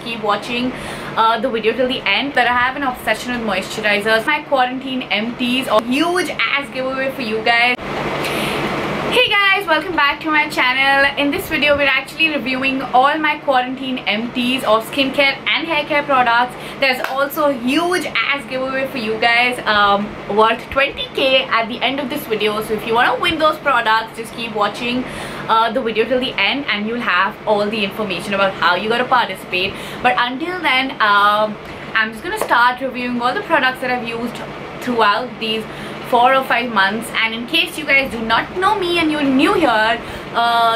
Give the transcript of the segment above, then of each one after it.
keep watching the video till the end. That I have an obsession with moisturizers. My quarantine empties, a huge ass giveaway for you guys. Hey guys, welcome back to my channel. In this video we're actually reviewing all my quarantine empties of skincare and hair care products. There's also a huge ass giveaway for you guys worth 20k at the end of this video. So if you want to win those products, just keep watching the video till the end and you'll have all the information about how you gotta participate. But until then, I'm just gonna start reviewing all the products that I've used throughout these 4 or 5 months. And in case you guys do not know me and you're new here,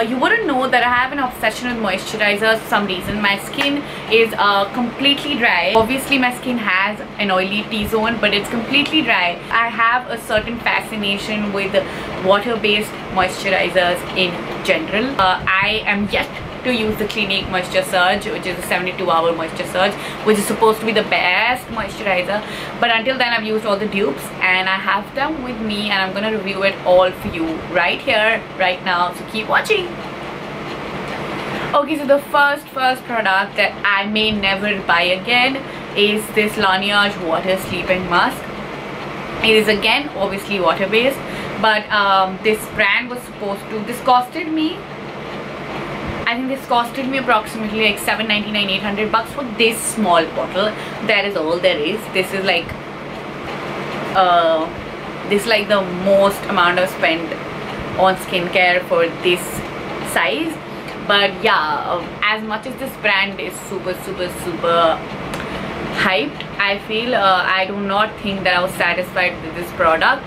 you wouldn't know that I have an obsession with moisturizers for some reason. My skin is completely dry. Obviously my skin has an oily T-zone, but it's completely dry. I have a certain fascination with water-based moisturizers in general. I am yet to use the Clinique Moisture Surge, which is a 72-hour moisture surge, which is supposed to be the best moisturizer. But until then I've used all the dupes and I have them with me, and I'm gonna review it all for you right here, right now, so keep watching. Okay, so the first product that I may never buy again is this Laneige Water Sleeping Mask. It is again obviously water based, but this brand was supposed to, I think this costed me approximately like $7.99, $800 for this small bottle. That is all there is. This is like the most amount I've spent on skincare for this size. But yeah, as much as this brand is super hyped, I feel I do not think that I was satisfied with this product.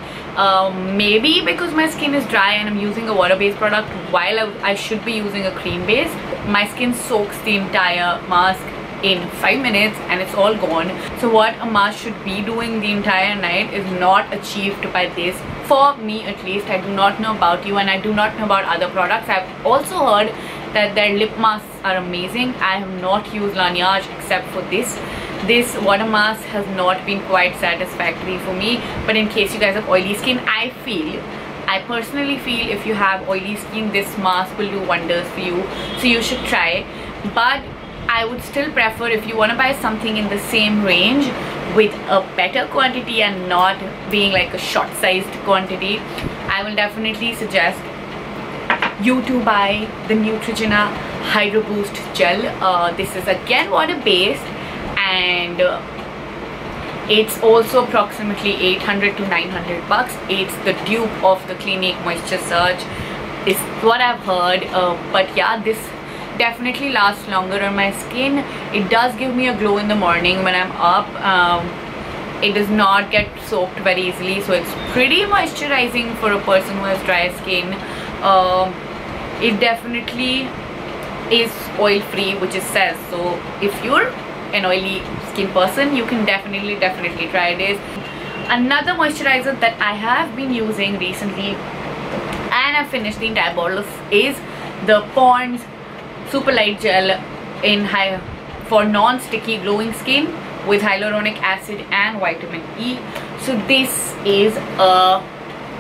Maybe because my skin is dry and I'm using a water-based product while I should be using a cream-based. My skin soaks the entire mask in 5 minutes and it's all gone. So what a mask should be doing the entire night is not achieved by this, for me at least. I do not know about you and I do not know about other products. I've also heard that their lip masks are amazing. I have not used Laneige except for this. This water mask has not been quite satisfactory for me. But in case you guys have oily skin, I personally feel if you have oily skin, this mask will do wonders for you, so you should try. But I would still prefer, if you want to buy something in the same range with a better quantity and not being like a short sized quantity, I will definitely suggest you to buy the Neutrogena Hydro Boost Gel. This is again water based and it's also approximately $800 to $900. It's the dupe of the Clinique Moisture Surge is what I've heard. But yeah, this definitely lasts longer on my skin. It does give me a glow in the morning when I'm up. It does not get soaked very easily, so it's pretty moisturizing for a person who has dry skin. It definitely is oil free, which it says, so if you're an oily skin person, you can definitely try this. Another moisturizer that I have been using recently and I've finished the entire bottle of is the Pond's Super Light Gel in for non-sticky glowing skin with hyaluronic acid and vitamin E. So this is a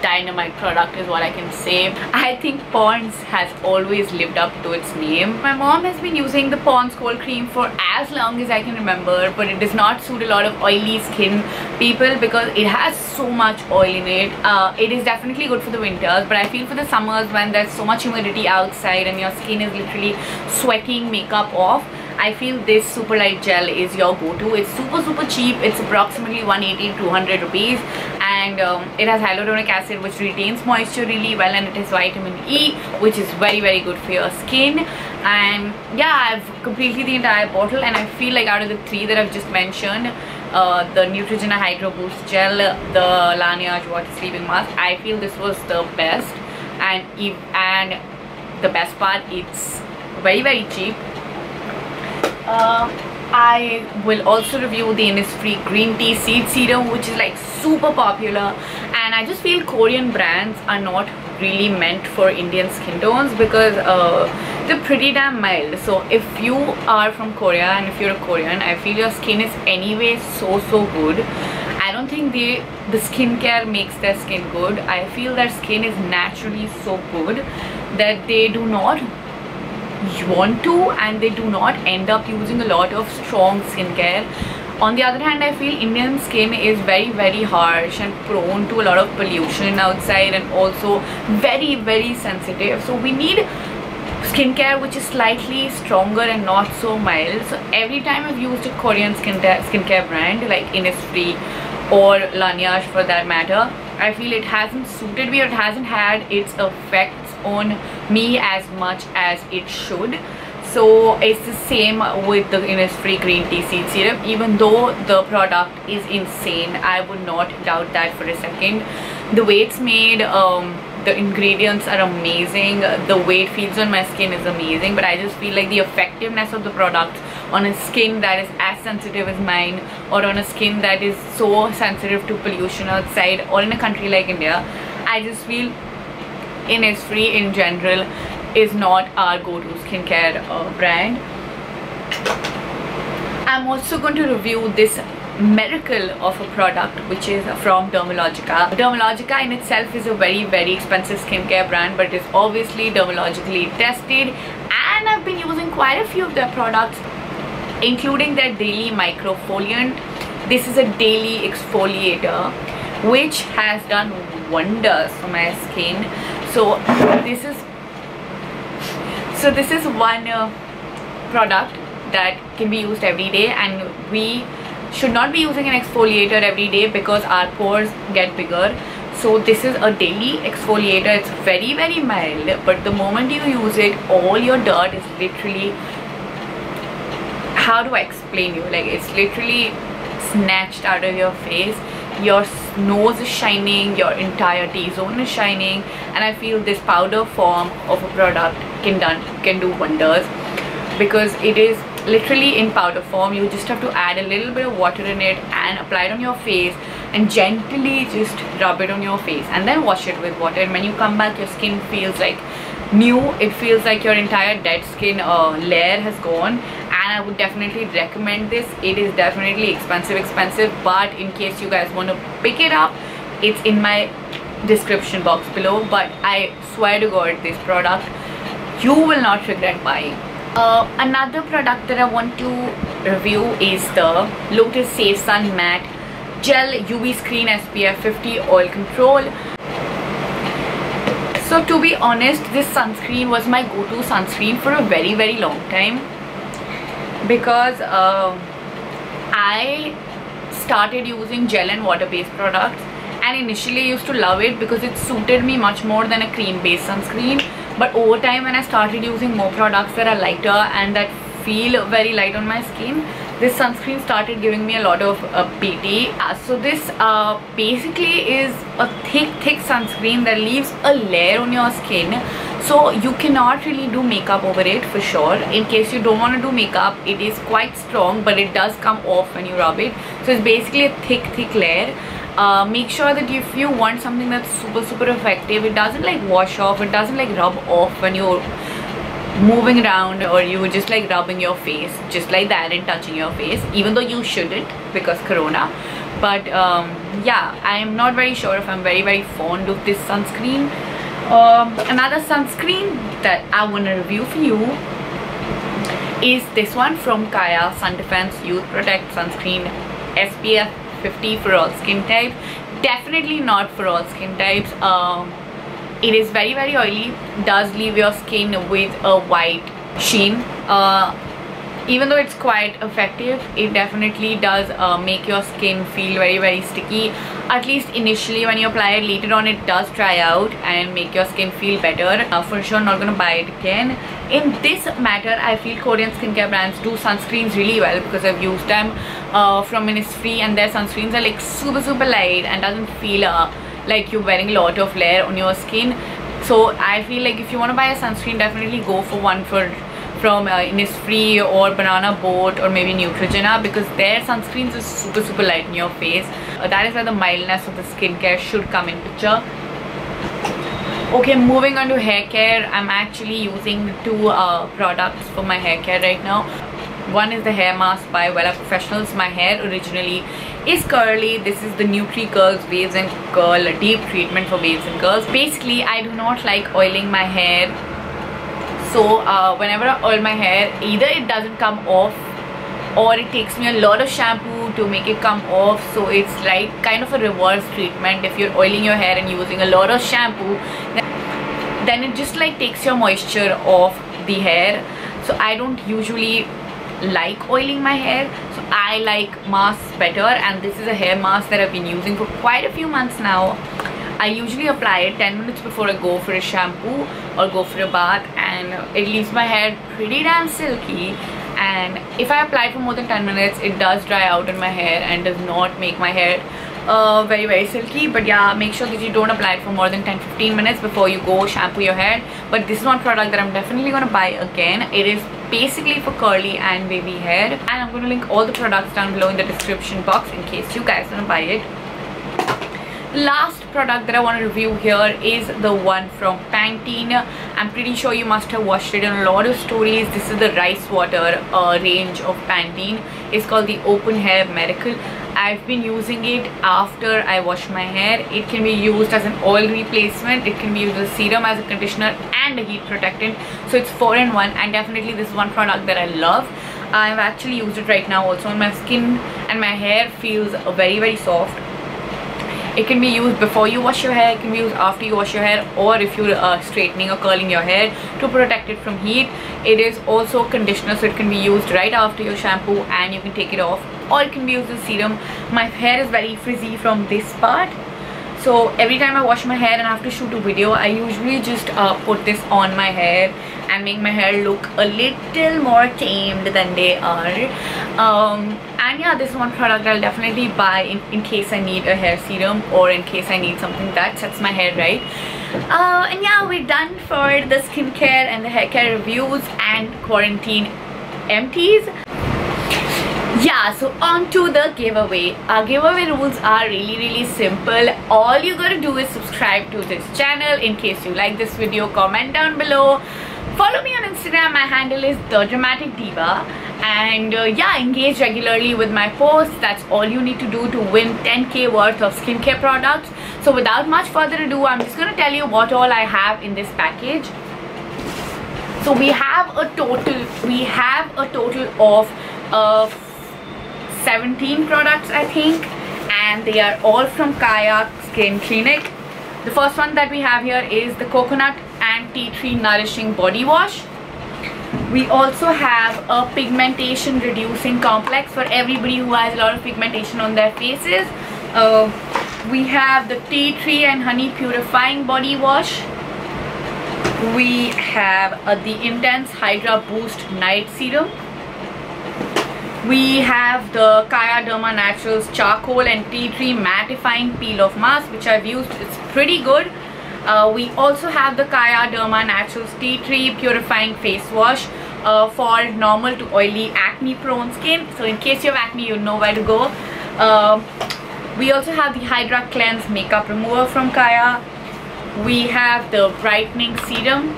dynamite product is what I can say. I think Pond's has always lived up to its name. My mom has been using the Pond's cold cream for as long as I can remember, but it does not suit a lot of oily skin people because it has so much oil in it. It is definitely good for the winters, but I feel for the summers when there's so much humidity outside and your skin is literally sweating makeup off, I feel this Super Light Gel is your go-to. It's super cheap. It's approximately 180 to 200 rupees, and it has hyaluronic acid which retains moisture really well, and it has vitamin E which is very good for your skin. And yeah, I've completed the entire bottle, and I feel like out of the 3 that I've just mentioned, the Neutrogena Hydro Boost Gel, the Laneige Water Sleeping Mask, I feel this was the best. And the best part, it's very cheap. I will also review the Innisfree Green Tea Seed Serum, which is like super popular, and I just feel Korean brands are not really meant for Indian skin tones because they're pretty damn mild. So if you are from Korea and if you're a Korean, I feel your skin is anyway so good. I don't think the skincare makes their skin good. I feel their skin is naturally so good that they do not want to, and they do not end up using a lot of strong skincare. On the other hand, I feel Indian skin is very harsh and prone to a lot of pollution outside, and also very sensitive. So we need skincare which is slightly stronger and not so mild. So every time I've used a Korean skincare brand like Innisfree or Laneige for that matter, I feel it hasn't suited me, or it hasn't had its effects on me as much as it should. So it's the same with the Innisfree green tea seed serum. Even though the product is insane, I would not doubt that for a second. The way it's made, the ingredients are amazing, the way it feels on my skin is amazing, but I just feel like the effectiveness of the product on a skin that is as sensitive as mine, or on a skin that is so sensitive to pollution outside, or in a country like India, I just feel Innisfree in general is not our go-to skincare brand. I'm also going to review this miracle of a product which is from Dermalogica. Dermalogica in itself is a very expensive skincare brand, but it is obviously dermatologically tested, and I've been using quite a few of their products, including their daily microfoliant. This is a daily exfoliator which has done wonders for my skin. So this is one product that can be used every day, and we should not be using an exfoliator every day because our pores get bigger. So this is a daily exfoliator. It's very mild, but the moment you use it, all your dirt is literally, how do I explain you, like it's literally snatched out of your face. Your nose is shining, your entire T-zone is shining, and I feel this powder form of a product can do wonders, because it is literally in powder form. You just have to add a little bit of water in it and apply it on your face, and gently just rub it on your face, and then wash it with water. And when you come back, your skin feels like new. It feels like your entire dead skin layer has gone, and I would definitely recommend this. It is definitely expensive, but in case you guys want to pick it up, it's in my description box below. But I swear to God, this product you will not regret buying. Another product that I want to review is the Lotus Safe Sun Matte Gel UV Screen SPF 50 Oil Control. So to be honest, this sunscreen was my go-to sunscreen for a very long time, because I started using gel and water-based products, and initially I used to love it because it suited me much more than a cream-based sunscreen. But over time, when I started using more products that are lighter and that feel very light on my skin, this sunscreen started giving me a lot of PT. So this basically is a thick sunscreen that leaves a layer on your skin, so you cannot really do makeup over it for sure. In case you don't want to do makeup, it is quite strong, but it does come off when you rub it. So it's basically a thick layer. Make sure that if you want something that's super effective, it doesn't like wash off, it doesn't like rub off when you're moving around, or you just like rubbing your face just like that and touching your face, even though you shouldn't because corona. But yeah, I am not very sure if I'm very fond of this sunscreen. Another sunscreen that I want to review for you is this one from Kaya, Sun Defense Youth Protect Sunscreen SPF 50 for all skin types. Definitely not for all skin types. It is very oily, does leave your skin with a white sheen. Even though it's quite effective, it definitely does make your skin feel very sticky, at least initially when you apply it. Later on it does dry out and make your skin feel better. For sure not gonna buy it again. In this matter, I feel Korean skincare brands do sunscreens really well, because I've used them from Innisfree, and their sunscreens are like super light and doesn't feel like you're wearing a lot of layer on your skin. So I feel like if you want to buy a sunscreen, definitely go for one from Innisfree or Banana Boat or maybe Neutrogena, because their sunscreens are super light in your face. That is where the mildness of the skincare should come in picture. Okay, moving on to hair care. I'm actually using two products for my hair care right now. One is the hair mask by Wella Professionals. My hair originally is curly. This is the Nutri Curls Waves and Curl, a deep treatment for waves and curls. Basically, I do not like oiling my hair So whenever I oil my hair, either it doesn't come off or it takes me a lot of shampoo to make it come off. So it's like kind of a reverse treatment. If you're oiling your hair and using a lot of shampoo, then it just like takes your moisture off the hair. So I don't usually like oiling my hair, so I like masks better, and this is a hair mask that I've been using for quite a few months now. I usually apply it 10 minutes before I go for a shampoo or go for a bath, and it leaves my hair pretty damn silky. And if I apply it for more than 10 minutes, it does dry out in my hair and does not make my hair very silky. But yeah, make sure that you don't apply it for more than 10-15 minutes before you go shampoo your hair. But this is one product that I'm definitely going to buy again. It is basically for curly and wavy hair, and I'm going to link all the products down below in the description box in case you guys want to buy it. Last product that I want to review here is the one from Pantene. I'm pretty sure you must have watched it in a lot of stories. This is the rice water range of Pantene. It's called the Open Hair Miracle. I've been using it after I wash my hair. It can be used as an oil replacement, it can be used as a serum, as a conditioner and a heat protectant. So it's 4-in-1, and definitely this is one product that I love. I've actually used it right now also on my skin, and my hair feels very soft. It can be used before you wash your hair, it can be used after you wash your hair, or if you're straightening or curling your hair to protect it from heat. It is also a conditioner, so it can be used right after your shampoo and you can take it off, or it can be used as serum. My hair is very frizzy from this part, so every time I wash my hair and I have to shoot a video, I usually just put this on my hair and make my hair look a little more tamed than they are. And yeah, this is one product I'll definitely buy in case I need a hair serum, or in case I need something that sets my hair right. And yeah, we're done for the skincare and the hair care reviews and quarantine empties. Yeah, so on to the giveaway. Our giveaway rules are really simple. All you gotta do is subscribe to this channel. In case you like this video, comment down below. Follow me on Instagram. My handle is The Dramatic Diva. And yeah, engage regularly with my posts. That's all you need to do to win 10k worth of skincare products. So without much further ado, I'm just gonna tell you what all I have in this package. So we have a total of 17 products, I think, and they are all from Kaya Skin Clinic. The first one that we have here is the coconut and tea tree nourishing body wash. We also have a pigmentation reducing complex for everybody who has a lot of pigmentation on their faces. We have the tea tree and honey purifying body wash. We have the Intense Hydra Boost Night Serum. We have the Kaya Derma Naturals Charcoal and Tea Tree Mattifying Peel Off Mask, which I've used. It's pretty good. We also have the Kaya Derma Naturals Tea Tree Purifying Face Wash for normal to oily acne prone skin. So in case you have acne, you know where to go. We also have the Hydra Cleanse Makeup Remover from Kaya. We have the Brightening Serum.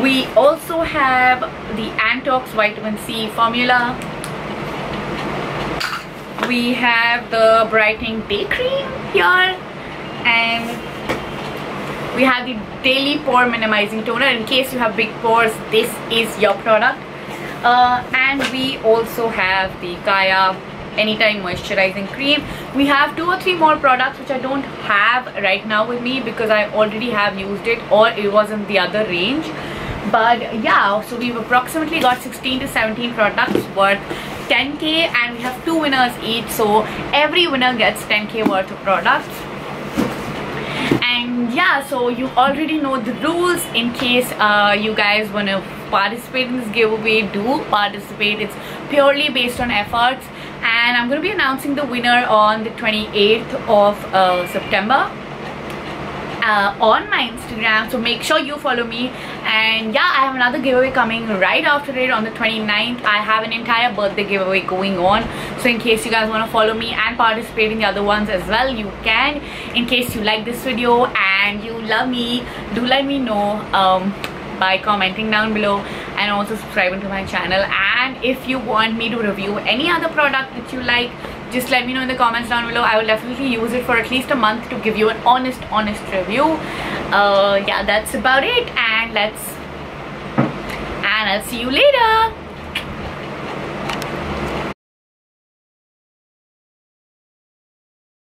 We also have the Antox Vitamin C formula. We have the Brightening Day Cream here, and we have the Daily Pore Minimizing Toner. In case you have big pores, this is your product. And we also have the Kaya Anytime Moisturizing Cream. We have 2 or 3 more products which I don't have right now with me because I already have used it, or it was in the other range. But yeah, so we've approximately got 16 to 17 products worth 10k, and we have 2 winners each, so every winner gets 10k worth of products. And yeah, so you already know the rules. In case you guys want to participate in this giveaway, do participate. It's purely based on efforts, and I'm going to be announcing the winner on the 28th of September on my Instagram, so make sure you follow me. And yeah, I have another giveaway coming right after it on the 29th. I have an entire birthday giveaway going on, so in case you guys want to follow me and participate in the other ones as well, you can. In case you like this video and you love me, do let me know by commenting down below, and also subscribing to my channel. And if you want me to review any other product that you like, just let me know in the comments down below. I will definitely use it for at least a month to give you an honest review. Yeah, that's about it. And and I'll see you later.